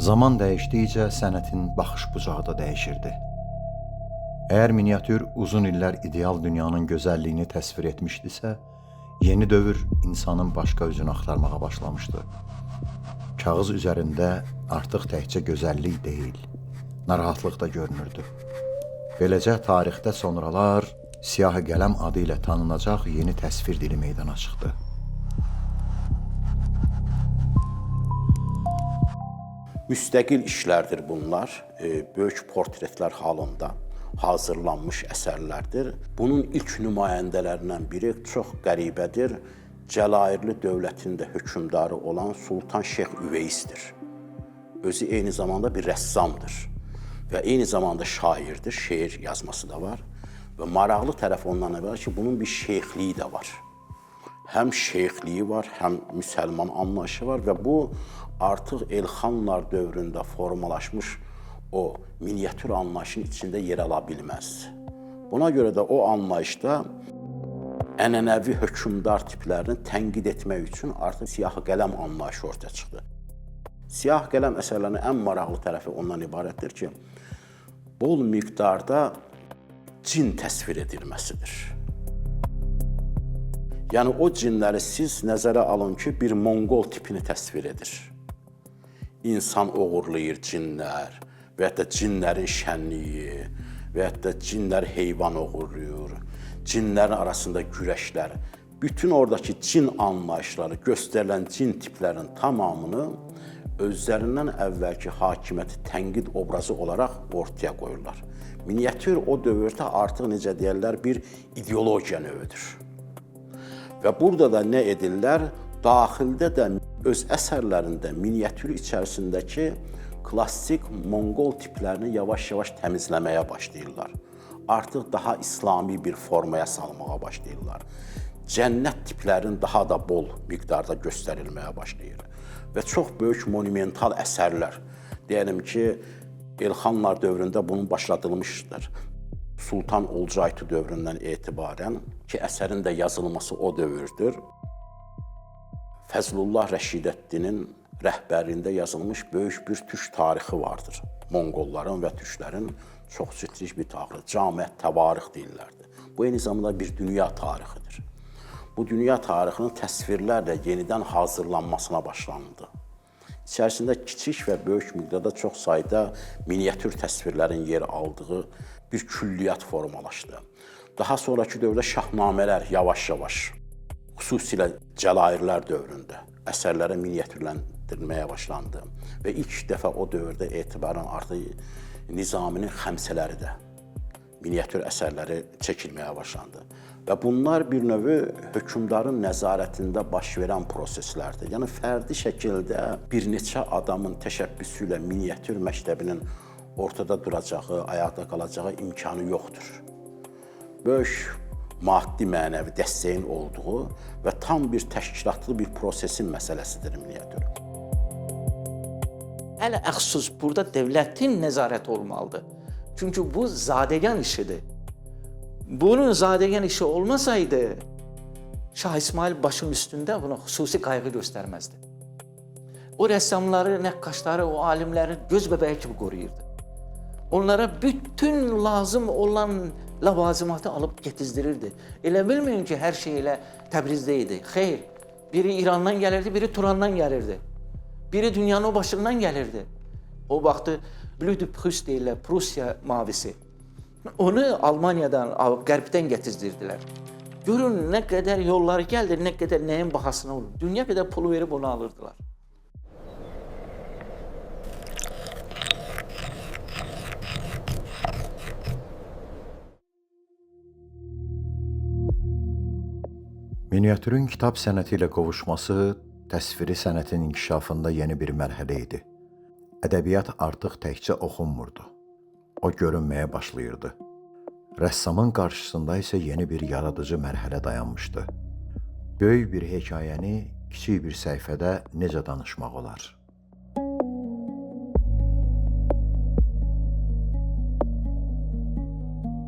Zaman dəyişdikcə sənətin baxış bucağı da dəyişirdi. Əgər miniatür uzun illər ideal dünyanın gözəlliyini təsvir etmişdisə, yeni dövr insanın başqa üzünü axtarmağa başlamışdı. Kağız üzərində artıq təkcə gözəllik deyil, narahatlıq da görünürdü. Beləcə tarixdə sonralar siyah qələm adı ilə tanınacaq yeni təsvir dili meydana çıxdı. Müstəqil işlərdir bunlar, böyük portretlər halında hazırlanmış əsərlərdir. Bunun ilk nümayəndələrindən biri çox qəribədir. Cəlairli dövlətində hökmdarı olan Sultan Şeyx Üveysdir. Özü eyni zamanda bir rəssamdır və eyni zamanda şairdir, şeir yazması da var. Və maraqlı tərəf ondan əvvəl ki, bunun bir şeyxliyi də var. Həm şeyxliyi var, həm müsəlman anlayışı var və bu artıq Elxanlar dövründə formalaşmış o miniatür anlayışının içində yer ala bilməz. Buna görə də o anlayışda ənənəvi hökmdar tiplərini tənqid etmək üçün artıq siyah qələm anlayışı ortaya çıxdı. Siyah qələm əsərlərinin ən maraqlı tərəfi ondan ibarətdir ki, bol miqdarda cin təsvir edilməsidir. Yəni o cinləri siz nəzərə alın ki, bir Monqol tipini təsvir edir. İnsan oğurlayır cinlər və ya da cinlərin şənliyi və ya da cinlər heyvan oğurlayır, cinlərin arasında güləşlər. Bütün oradakı cin anlayışları, göstərilən cin tiplərinin tamamını özlərindən əvvəlki hakimiyyəti tənqid obrazı olaraq ortaya qoyurlar. Miniatür o dövrdə artıq necə deyərlər, bir ideologiya növüdür. Və burada da nə edirlər? Daxildə də öz əsərlərində miniatür içərisindəki klassik Monqol tiplərini yavaş-yavaş təmizləməyə başlayırlar. Artıq daha İslami bir formaya salmağa başlayırlar. Cənnət tiplərinin daha da bol miqdarda göstərilməyə başlayır. Və çox böyük monumental əsərlər, deyəlim ki, Elxanlar dövründə bunun başladılmışdır. Sultan Olcaytu dövründən etibarən ki, əsərin də yazılması o dövrdür. Fəzlullah Rəşidəddinin rəhbərliyində yazılmış böyük bir türk tarixi vardır. Monqolların və türklərin çox cütlük bir tarixi, Camiət Təvarix deyirlərdi. Bu eyni zamanda bir dünya tarixidir. Bu dünya tarixinin təsvirlərlə yenidən hazırlanmasına başlanıldı. İçərisində kiçik və böyük miqdarda çox sayda miniatür təsvirlərin yer aldığı bir külliyyat formalaşdı. Daha sonraki dövrdə şahnamələr yavaş-yavaş, xüsusilə Cəlairlər dövründə əsərlərə miniatürləndirilməyə başlandı və ilk dəfə o dövrdə etibarən artıq Nizaminin xəmsələri də miniatür əsərləri çəkilməyə başlandı. Və bunlar bir növ hökmdarın nəzarətində baş verən proseslərdir. Yəni fərdi şəkildə bir neçə adamın təşəbbüsü ilə miniatür məktəbinin ortada duracağı, ayaqda qalacağı imkanı yoxdur. Böyük maddi mənəvi dəstəyin olduğu və tam bir təşkilatlı bir prosesin məsələsidir miniatür. Hələ əxsus burada dövlətin nəzarəti olmalıdır. Çünki bu zadəgan işidir. Bunun zadəgan işi olmasaydı, Şah İsmail başının üstündə buna xüsusi qayğı göstərməzdi. O rəssamları, nəqqaşları, o alimləri göz bəbəyi kimi qoruyurdu. Onlara bütün lazım olan ləvazimatı alıb getizdirirdi. Elə bilməyin ki, hər şey elə Təbrizdə idi. Xeyr, biri İrandan gəlirdi, biri Turandan gəlirdi. Biri dünyanın o başından gəlirdi. O vaxtı Bleu de Prusse deyirlər, Prussiya mavisi. Onu Almaniyadan, Qərbdən gətizdirdilər. Görün, nə qədər yolları gəldi, nə qədər nəyin bahasına olur. Dünya qədər pulu verib onu alırdılar. Miniatürün kitab sənəti ilə qovuşması təsviri sənətin inkişafında yeni bir mərhələ idi. Ədəbiyyat artıq təkcə oxunmurdu. O görünməyə başlayırdı. Rəssamın qarşısında isə yeni bir yaradıcı mərhələ dayanmışdı. Böyük bir hekayəni kiçik bir səhifədə necə danışmaq olar?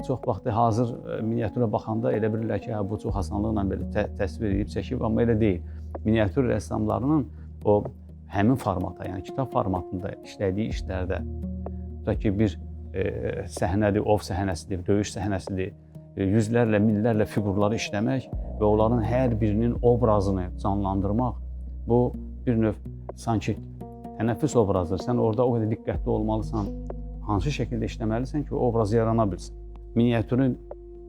Çox vaxtı hazır miniatürə baxanda elə bilirlər ki, bu çox asanlıqla belə təsvir edib çəkib, amma elə deyil. Miniatür rəssamlarının o həmin formata, yəni kitab formatında işlədiyi işlərdə tutaq ki, bir səhnədir, ov səhnəsidir, döyüş səhnəsidir, yüzlərlə, minlərlə fiqurları işləmək və onların hər birinin obrazını canlandırmaq, bu bir növ sanki tənəffüs obrazıdır. Sən orada o qədər diqqətli olmalısan, hansı şəkildə işləməlisən ki, o obraz yarana bilsin. Miniatürün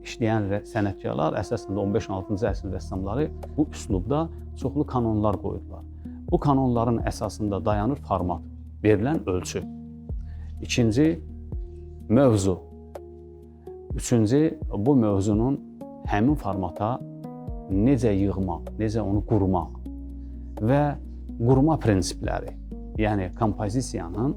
işləyən sənətkarlar, əsasən də 15-16-cı əsr rəssamları bu üslubda çoxlu kanonlar qoydular. Bu kanonların əsasında dayanır format, verilən ölçü. İkinci, mövzu. Üçüncü, bu mövzunun həmin formata necə yığmaq, necə onu qurmaq və qurma prinsipləri, yəni kompozisiyanın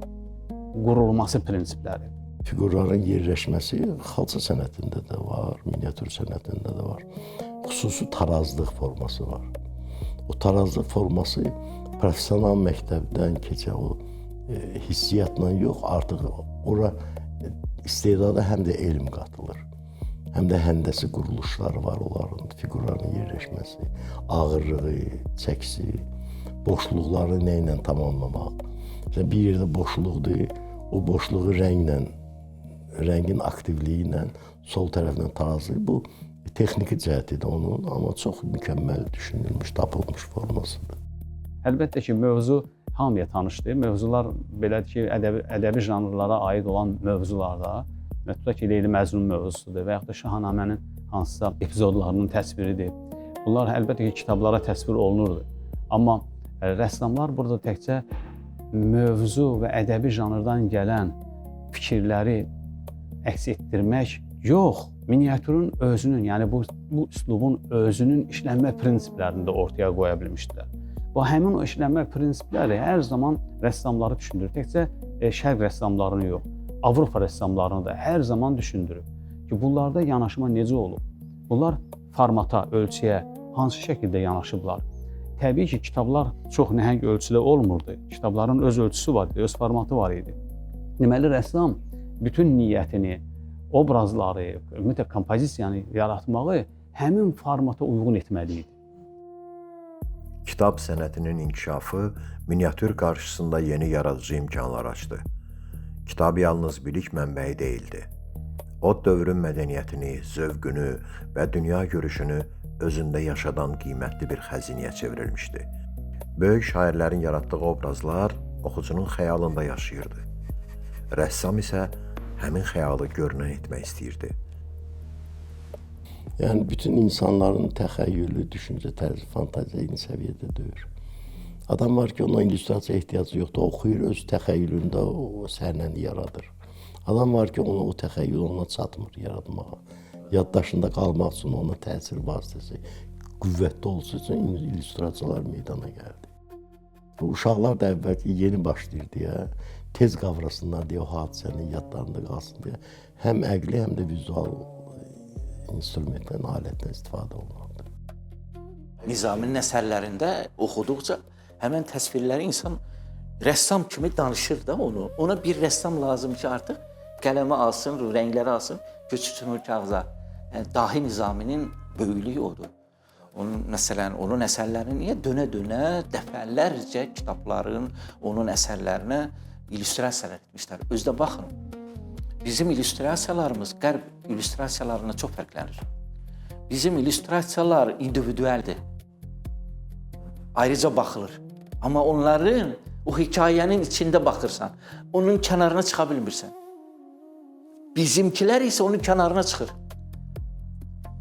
qurulması prinsipləri. Fiqurların yerləşməsi xalça sənətində də var, miniatür sənətində də var. Xüsusi tarazlıq forması var. O tarazlıq forması professional məktəbdən keçən o hissiyyatla yox, artıq ora istedada həm də elm qatılır. Həm də həndəsi quruluşları var onların, fiqurların yerləşməsi, ağırlığı, çəkisi, boşluqları nə ilə tamamlamaq. Bir yerdə boşluqdur, o boşluğu rənglə, rəngin aktivliyi ilə sol tərəfdən tarazlayır. Bu texniki cəhətidir onun, amma çox mükəmməl düşünülmüş, tapılmış formasıdır. Əlbəttə ki, mövzu hamıya tanışdır. Mövzular belədir ki, ədəbi janrlara aid olan mövzularda, tutaq ki, Leyli Məcnun mövzusudur və yaxud da Şahnamənin hansısa epizodlarının təsviridir. Bunlar əlbəttə ki, kitablara təsvir olunurdu. Amma rəssamlar burada təkcə mövzu və ədəbi janrdan gələn fikirləri əks etdirmək yox, miniatürün özünün, yəni bu üslubun özünün işlənmə prinsiplərini də ortaya qoya bilmişdilər. Bu həmin o işlənmə prinsipləri hər zaman rəssamları düşündürür. Təkcə şərq rəssamlarını yox, Avropa rəssamlarını da hər zaman düşündürür ki, bunlarda yanaşma necə olub? Bunlar formata, ölçüyə hansı şəkildə yanaşıblar? Təbii ki, kitablar çox nəhəng ölçüdə olmurdu. Kitabların öz ölçüsü var idi, öz formatı var idi. Deməli, rəssam bütün niyyətini, obrazları, ümumiyyətlə kompozisiyanı yaratmağı həmin formata uyğun etməli idi. Kitab sənətinin inkişafı miniatür qarşısında yeni yaradıcı imkanlar açdı. Kitab yalnız bilik mənbəyi deyildi. O dövrün mədəniyyətini, zövqünü və dünya görüşünü özündə yaşadan qiymətli bir xəzinəyə çevrilmişdi. Böyük şairlərin yaratdığı obrazlar oxucunun xəyalında yaşayırdı. Rəssam isə həmin xəyalı görünən etmək istəyirdi. Yəni bütün insanların təxəyyülü, düşüncə tərzi, fantaziya eyni səviyyədə deyil. Adam var ki, ona illüstrasiya ehtiyacı yoxdur, oxuyur, öz təxəyyülündə o səhnəni yaradır. Adam var ki, o təxəyyül ona çatmır yaratmağa. Yaddaşında qalmaq üçün ona təsir vasitəsi qüvvətli olsun üçün illüstrasiyalar meydana gəldi. Uşaqlar da əvvəlki yeni başlayırdı ya, tez qavrasınlar deyə o hadisənin yadlarında qalsın deyə həm əqli, həm də vizual instrumentdən, alətdən istifadə olunurdu. Nizaminin əsərlərində oxuduqca həmən təsvirləri insan rəssam kimi danışır da onu. Ona bir rəssam lazım ki, artıq qələmi alsın, rəngləri alsın, köçürsün o kağıza. Yəni, Dahi Nizaminin böyüklüyü odur. Məsələn, onun əsərlərini niyə dönə-dönə dəfələrcə kitabların, onun əsərlərinə illüstrasiyalar etmişlər. Özdə baxın, bizim illüstrasiyalarımız qərb illüstrasiyalarına çox fərqlənir. Bizim illüstrasiyalar individualdir. Ayrıca baxılır. Amma onların o hekayənin içində baxırsan, onun kənarına çıxa bilmirsən. Bizimkilər isə onun kənarına çıxır.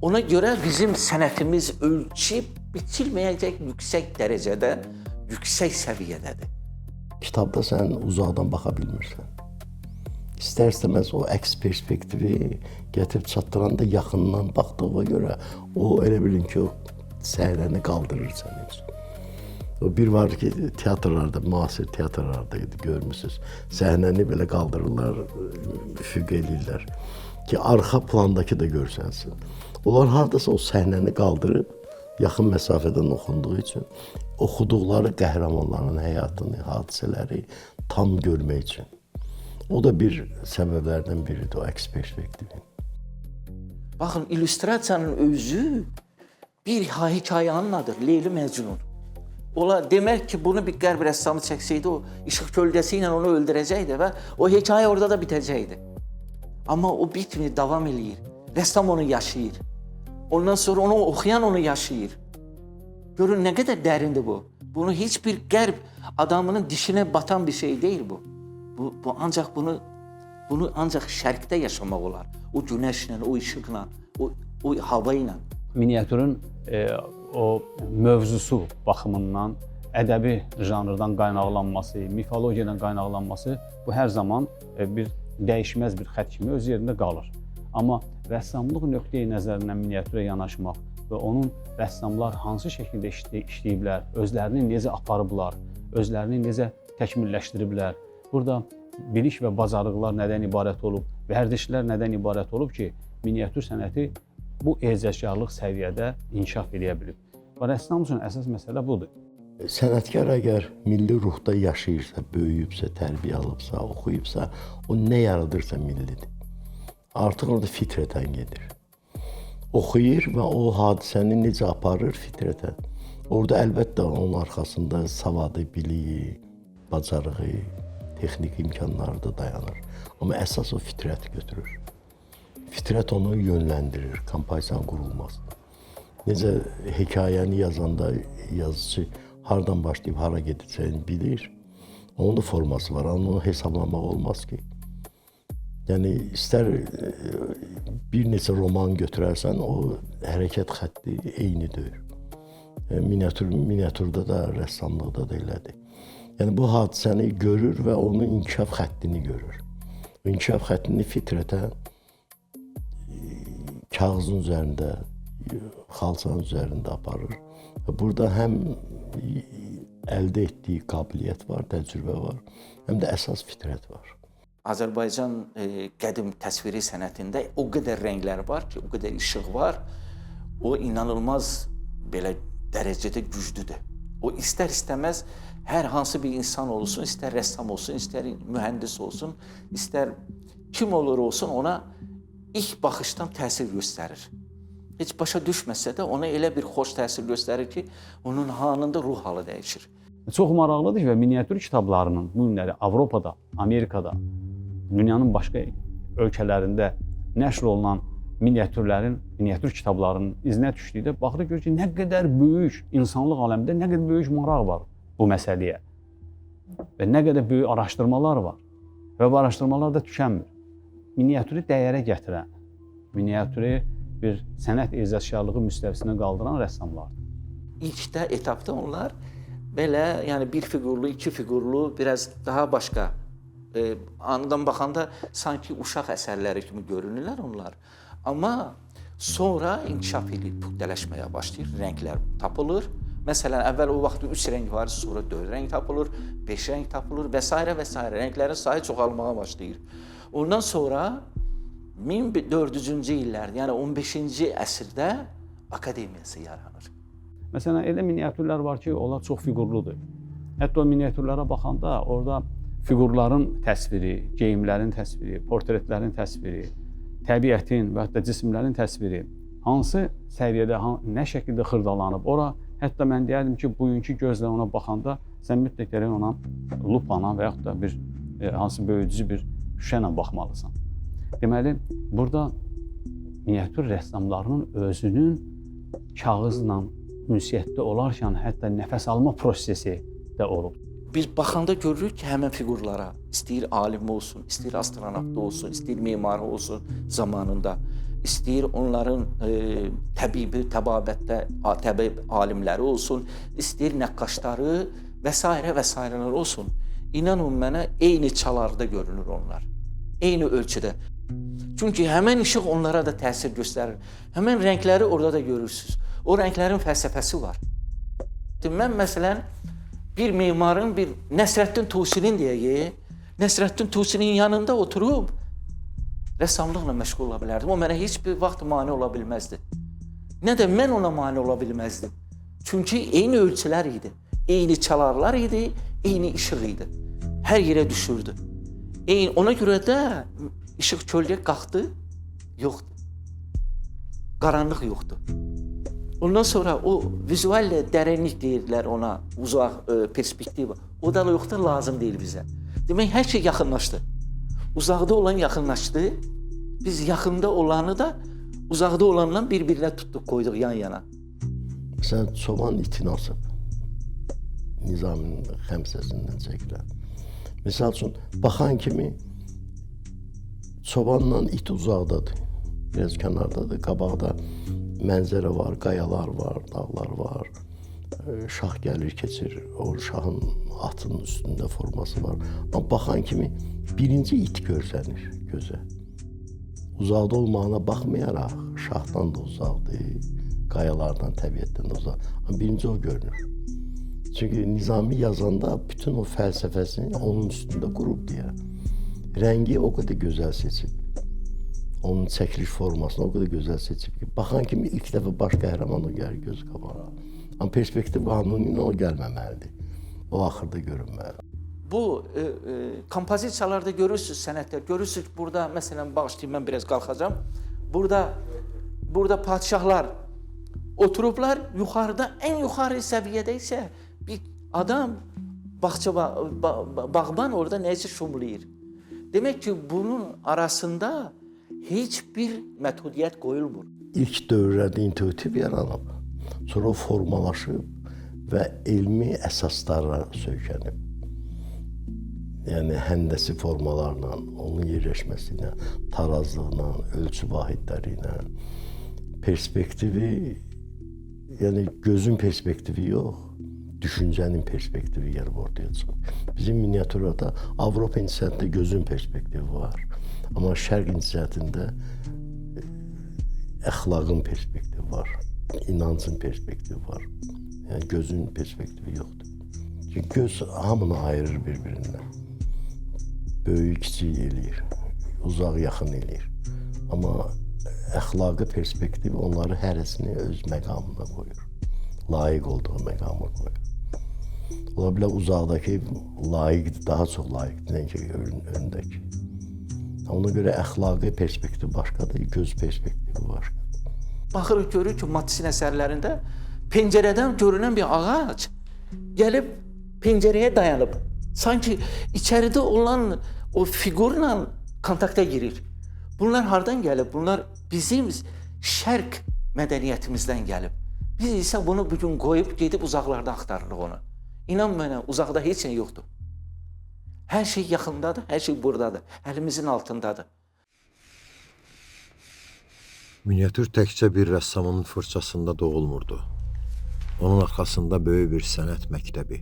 Ona görə bizim sənətimiz ölçüb biçilməyəcək yüksək dərəcədə, yüksək səviyyədədir. Kitabda sən uzaqdan baxa bilmirsən. İstər-istəməz o əks perspektivi gətirib çatdıranda yaxından baxdığına görə o elə bilin ki, o səhnəni qaldırır sənin üçün. O bir var ki, teatrlarda, müasir teatrlarda idi, görmüsünüz. Səhnəni belə qaldırırlar, üfüq eləyirlər ki, arxa plandakı da görsənsin. Onlar hardasa o səhnəni qaldırıb, yaxın məsafədən oxunduğu üçün oxuduqları qəhrəmanların həyatını, hadisələri tam görmək üçün. O da bir səbəblərdən biridir, o əks perspektivin. Baxın, illüstrasiyanın özü bir hekayənin adıdır, Leyli Məcnun. Ola demək ki, bunu bir qərb rəssamı çəksəydi, o işıq kölgəsi ilə onu öldürəcəkdi və o hekayə orada da bitəcəkdi. Amma o bitmir, davam eləyir. Rəssam onu yaşayır. Ondan sonra onu oxuyan onu yaşayır. Görün nə qədər dərindir bu. Bunu heç bir qərb adamının dişinə batan bir şey deyil bu. Bu ancaq bunu ancaq şərqdə yaşamaq olar. O günəşlə, o işıqla, o hava ilə. Miniatürün o mövzusu baxımından ədəbi janrdan qaynaqlanması, mifologiyadan qaynaqlanması bu hər zaman bir dəyişməz bir xətt kimi öz yerində qalır. Amma rəssamlıq nöqteyi nəzərindən miniatürə yanaşmaq və onun rəssamlar hansı şəkildə işləyiblər, özlərini necə aparıblar, özlərini necə təkmilləşdiriblər. Burada bilik və bacarıqlar nədən ibarət olub, vərdişlər nədən ibarət olub ki, miniatür sənəti bu ecazkarlıq səviyyədə inkişaf edə bilib. Və rəssam üçün əsas məsələ budur. Sənətkar əgər milli ruhda yaşayırsa, böyüyübsə, tərbiyə alıbsa, oxuyubsa, o nə yaradırsa millidir. Artıq orada fitrətən gedir. Oxuyur və o hadisəni necə aparır fitrətən. Orada əlbəttə onun arxasında savadı, biliyi, bacarığı, texnik imkanları da dayanır. Amma əsas o fitrət götürür. Fitrət onu yönləndirir, kompozisiyanın qurulmasına. Necə hekayəni yazanda yazıcı hardan başlayıb hara gedəcəyini bilir. Onun da forması var, onu hesablamaq olmaz ki. Yəni, istər bir neçə roman götürərsən, o hərəkət xətti eyni deyil. Miniatürdə də, rəssamlıqda da elədir. Yəni, bu hadisəni görür və onun inkişaf xəttini görür. İnkişaf xəttini fitrətən kağızın üzərində, xalçanın üzərində aparır. Burada həm əldə etdiyi qabiliyyət var, təcrübə var, həm də əsas fitrət var. Azərbaycan qədim təsviri sənətində o qədər rənglər var ki, o qədər işıq var. O inanılmaz belə dərəcədə güclüdür. O istər-istəməz hər hansı bir insan olsun, istər rəssam olsun, istər mühəndis olsun, istər kim olur olsun ona ilk baxışdan təsir göstərir. Heç başa düşməsə də ona elə bir xoş təsir göstərir ki, onun halında ruh halı dəyişir. Çox maraqlıdır və miniatür kitablarının bu günləri Avropada, Amerikada, dünyanın başqa ölkələrində nəşr olunan miniatür kitablarının izinə düşdükdə baxırıq görür ki, nə qədər böyük insanlıq aləmində nə qədər böyük maraq var bu məsələyə və nə qədər böyük araşdırmalar var və bu araşdırmalar da tükənmir. Miniatürü dəyərə gətirən, miniatürü bir sənət ecazkarlığı müstəvisinə qaldıran rəssamlardır. İlk etapda onlar belə, yəni bir fiqurlu, iki fiqurlu, biraz daha başqa andan baxanda sanki uşaq əsərləri kimi görünürlər onlar. Amma sonra inkişaf edib püxtələşməyə başlayır, rənglər tapılır. Məsələn, əvvəl o vaxt 3 rəng var, sonra 4 rəng tapılır, 5 rəng tapılır və s. və s. Rənglərin sayı çoxalmağa başlayır. Ondan sonra 1400-cü illərdə, yəni 15-ci əsrdə akademiyası yaranır. Məsələn, elə miniatürlər var ki, onlar çox fiqurludur. Hətta o miniatürlərə baxanda orada fiqurların təsviri, geyimlərin təsviri, portretlərin təsviri, təbiətin və hətta cisimlərin təsviri hansı səviyyədə, nə şəkildə xırdalanıb. Ora hətta mən deyərdim ki, bugünkü gözlə ona baxanda sən mütləq ona lupana və yaxud da bir hansı böyüdücü bir şüşə ilə baxmalısan. Deməli, burada miniatür rəssamlarının özünün kağızla ünsiyyətdə olarkən hətta nəfəs alma prosesi də olub. Biz baxanda görürük ki, həmən fiqurlara, istəyir alim olsun, istəyir astronavt olsun, istəyir memar olsun zamanında, istəyir onların təbibi, təbabətdə təbib alimləri olsun, istəyir nəqqaşları və s. olsun. İnanın mənə, eyni çalarda görünür onlar, eyni ölçüdə. Çünki həmən işıq onlara da təsir göstərir. Həmən rəngləri orada da görürsünüz. O rənglərin fəlsəfəsi var. Mən məsələn, bir memarın, bir Nəsrəddin Tusinin deyək, Nəsrəddin Tusinin yanında oturub rəssamlıqla məşğul ola bilərdim. O mənə heç bir vaxt mane ola bilməzdi. Nə də mən ona mane ola bilməzdim. Çünki eyni ölçülər idi, eyni çalarlar idi, eyni işıq idi. Hər yerə düşürdü. Ona görə də işıq kölgə qalxdı, yoxdur. Qaranlıq yoxdur. Ondan sonra o vizual dərinlik deyirlər ona, uzaq perspektiv. O da yoxdur, lazım deyil bizə. Demək, hər şey yaxınlaşdı. Uzaqda olan yaxınlaşdı. Biz yaxında olanı da uzaqda olanla bir-birinə tutduq, qoyduq yan-yana. Məsələn, çoban itin asıb. Nizaminin xəmsəsindən çəkilən. Misal üçün, baxan kimi çobanla it uzaqdadır. Biraz kənardadır, qabaqda mənzərə var, qayalar var, dağlar var. Şah gəlir, keçir, o şahın atının üstündə forması var. Amma baxan kimi birinci it görsənir gözə. Uzaqda olmağına baxmayaraq, şahdan da uzaqdır, qayalardan, təbiətdən də uzaq. Amma birinci o görünür. Çünki Nizami yazanda bütün o fəlsəfəsini onun üstündə qurub deyə. Rəngi o qədər gözəl seçib. Onun çəkiliş formasını o qədər gözəl seçib ki, baxan kimi ilk dəfə baş qəhrəman o gəlir göz qabağına. Amma perspektiv qanunu ilə o gəlməməlidir. O axırda görünməlidir. Bu kompozisiyalarda görürsünüz sənətlər. Görürsünüz burada, məsələn, bağışlayın, mən biraz qalxacağam. Burada padişahlar oturublar, yuxarıda, ən yuxarı səviyyədə isə bir adam, bağban orada nəyisə şumlayır. Demək ki, bunun arasında heç bir methodiyyət qoyulmur. İlk dövrlərdə intuitiv yaranıb, sonra o formalaşıb və elmi əsaslara söykənib. Yəni, həndəsi formalarla, onun yerləşməsi ilə, tarazlıqla, ölçü vahidləri ilə, perspektivi, yəni gözün perspektivi yox, düşüncənin perspektivi gəlib ortaya çıxıb. Bizim miniatürada Avropa incəsənətində gözün perspektivi var. Amma şərq incəsənətində əxlaqın perspektivi var, inancın perspektivi var. Yəni gözün perspektivi yoxdur. Çünki göz hamını ayırır bir-birindən. Böyük, kiçik eləyir, uzaq, yaxın eləyir. Amma əxlaqı perspektiv onları hərəsini öz məqamına qoyur. Layiq olduğu məqama qoyur. Ola bilər uzaqdakı layiqdir, daha çox layiqdir, nəinki öndəki. Ona görə əxlaqi perspektiv başqadır, göz perspektivi başqadır. Baxırıq, görürük ki, Matissin əsərlərində pəncərədən görünən bir ağac gəlib pəncərəyə dayanıb. Sanki içəridə olan o fiqurla kontakta girir. Bunlar hardan gəlib? Bunlar bizim şərq mədəniyyətimizdən gəlib. Biz isə bunu bugün qoyub gedib uzaqlarda axtarırıq onu. İnan mənə, uzaqda heç şey yoxdur. Hər şey yaxındadır, hər şey buradadır, əlimizin altındadır. Miniatür təkcə bir rəssamın fırçasında doğulmurdu. Onun arxasında böyük bir sənət məktəbi,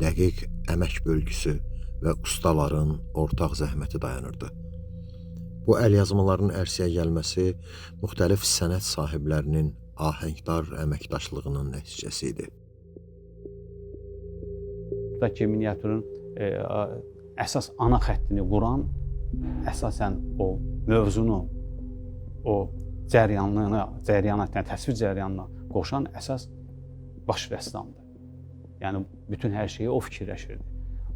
dəqiq əmək bölgüsü və ustaların ortaq zəhməti dayanırdı. Bu əlyazmaların ərsəyə gəlməsi müxtəlif sənət sahiblərinin ahəngdar əməkdaşlığının nəticəsi idi. Buradakı miniatürün əsas ana xəttini quran, əsasən o mövzunu, o cəryanına, təsvir cəryanına qoşan əsas baş rəssamdır. Yəni, bütün hər şeyi o fikirləşirdi.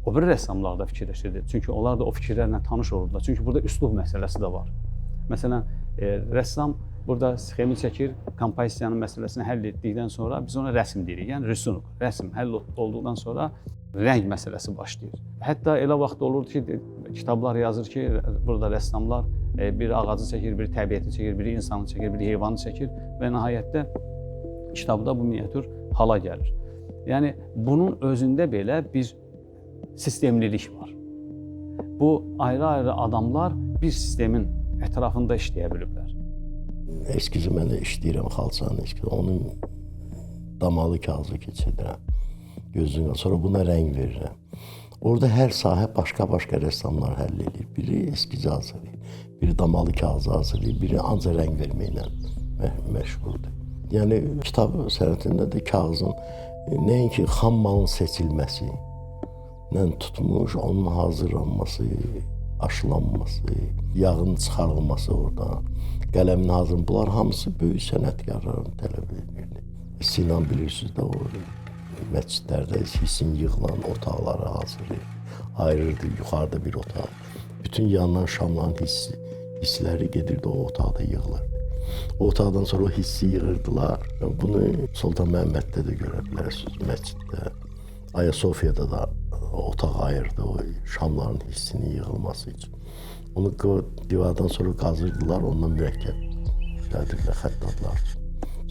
O bir rəssamlar da fikirləşirdi. Çünki onlar da o fikirlərlə tanış olurdular. Çünki burada üslub məsələsi də var. Məsələn, rəssam burada sxemi çəkir, kompozisiyanın məsələsini həll etdikdən sonra biz ona rəsm deyirik. Yəni, rüsumluq. Rəsm həll olduqdan sonra rəng məsələsi başlayır. Hətta elə vaxt olurdu ki, kitablar yazır ki, burada rəssamlar bir ağacı çəkir, bir təbiəti çəkir, biri insanı çəkir, biri heyvanı çəkir və nəhayətdə kitabda bu miniatür hala gəlir. Yəni, bunun özündə belə bir sistemlilik var. Bu, ayrı-ayrı adamlar bir sistemin ətrafında işləyə biliblər. Eskizi mən də işləyirəm, xalçanın eskizi. Onun damalı kağızı keçirirəm. Gözünə, sonra buna rəng verirəm. Orada hər sahə başqa-başqa rəssamlar həll edir. Biri eskizi hazırlayır, biri damalı kağızı hazırlayır, biri ancaq rəng verməklə məşğuldur. Yəni, kitab sənətində də kağızın nəinki xam malın seçilməsi, tutmuş, onun hazırlanması, aşılanması, yağın çıxarılması oradan, qələmin hazırlanması, bunlar hamısı böyük sənətkarların tələb edirdi. Sinan bilirsiniz də o məscidlərdə hissin yığılan otaqları hazırlayır, ayırırdı, yuxarıda bir otaq. Bütün yandan şamların hissləri gedirdi, o otaqda yığılırdı. O otaqdan sonra o hissi yığırdılar. Bunu Sultan Məhəmməddə də görə bilərsiniz, məsciddə. Ayasofya'da da otaq ayırdı o şamların hissinin yığılması için. Onu divardan sonra qazırdılar, ondan mürəkkəb şədirlə xəttadılar.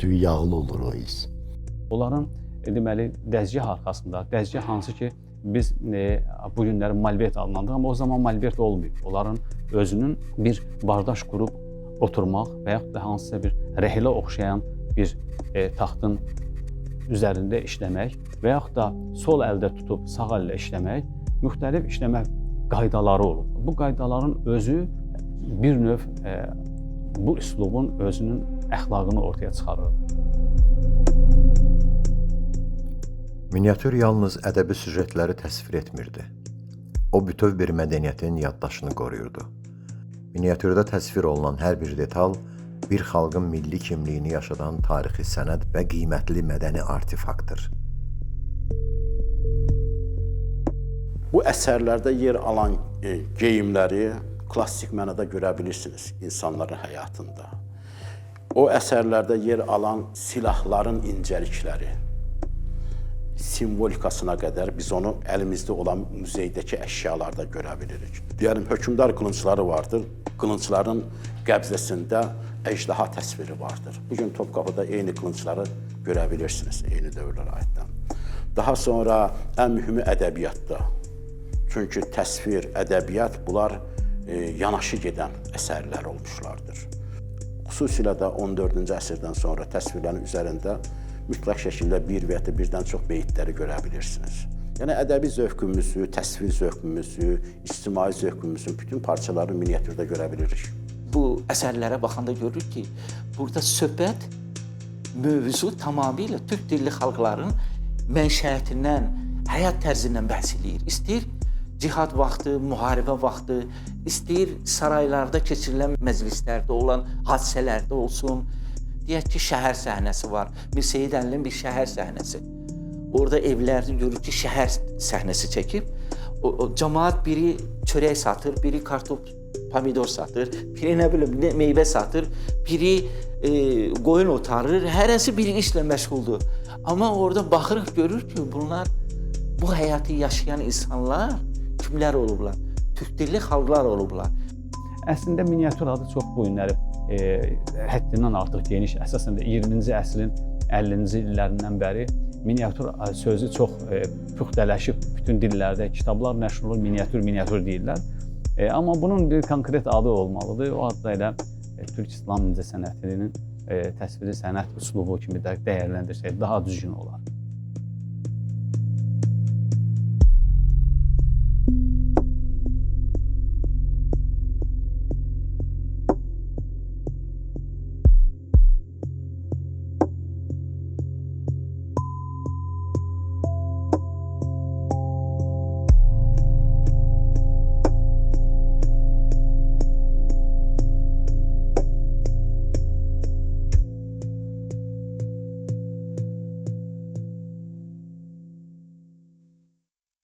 Çünki yağlı olur o his. Onların deməli dəzgah arxasında, dəzgah hansı ki biz bu günləri malbert adlandırırıq, amma o zaman malbert olmayıb. Onların özünün bir bardaş qurub oturmaq və yaxud da hansısa bir rəhlə oxşayan bir taxtın üzərində işləmək və yaxud da sol əldə tutub sağ əllə işləmək müxtəlif işləmə qaydaları olur. Bu qaydaların özü bir növ bu üslubun özünün əxlaqını ortaya çıxarır. Miniatür yalnız ədəbi süjetləri təsvir etmirdi. O bütöv bir mədəniyyətin yaddaşını qoruyurdu. Miniatürdə təsvir olunan hər bir detal bir xalqın milli kimliyini yaşadan tarixi sənəd və qiymətli mədəni artefaktdır. Bu əsərlərdə yer alan geyimləri klassik mənada görə bilirsiniz insanların həyatında. O əsərlərdə yer alan silahların incəlikləri, simvolikasına qədər biz onu əlimizdə olan muzeydəki əşyalarda görə bilirik. Deyəlim, hökmdar qılıncları vardır. Qılıncların qəbzəsində əjdaha təsviri vardır. Bugün Topkapıda eyni qılıncları görə bilirsiniz, eyni dövrlərə aiddən. Daha sonra ən mühümü ədəbiyyatda. Çünki təsvir, ədəbiyyat bunlar yanaşı gedən əsərlər olmuşlardır. Xüsusilə də 14-cü əsrdən sonra təsvirlərin üzərində mütləq şəkildə bir və ya da birdən çox beytləri görə bilirsiniz. Yəni ədəbi zövqümüzü, təsvir zövqümüzü, ictimai zövqümüzü bütün parçaları miniatürdə görə bilirik. Bu əsərlərə baxanda görürük ki, burada söhbət, mövzu tamamilə türk dilli xalqların mənşəətindən, həyat tərzindən bəhs edir. İstəyir cihad vaxtı, müharibə vaxtı, istəyir saraylarda keçirilən məclislərdə olan hadisələrdə olsun. Deyək ki, şəhər səhnəsi var. Mir Seyid Əlinin bir şəhər səhnəsi. Orada evlərdə görür ki, şəhər səhnəsi çəkib. O cəmaət biri çörək satır, biri kartof, pomidor satır, biri nə bilim meyvə satır, biri qoyun otarır. Hərəsi bir işlə məşğuldur. Amma orada baxırıq, görür ki, bunlar bu həyatı yaşayan insanlar kimlər olublar? Türk dilli xalqlar olublar. Əslində miniatür adı çox bu günləri həddindən artıq geniş, əsasən də 20-ci əsrin 50-ci illərindən bəri miniatür sözü çox püxtələşib bütün dillərdə, kitablar nəşr olur, miniatür deyirlər. Amma bunun bir konkret adı olmalıdır. O adı da elə Türk İslam incəsənətinin təsviri sənət üslubu kimi də dəyərləndirsək daha düzgün olar.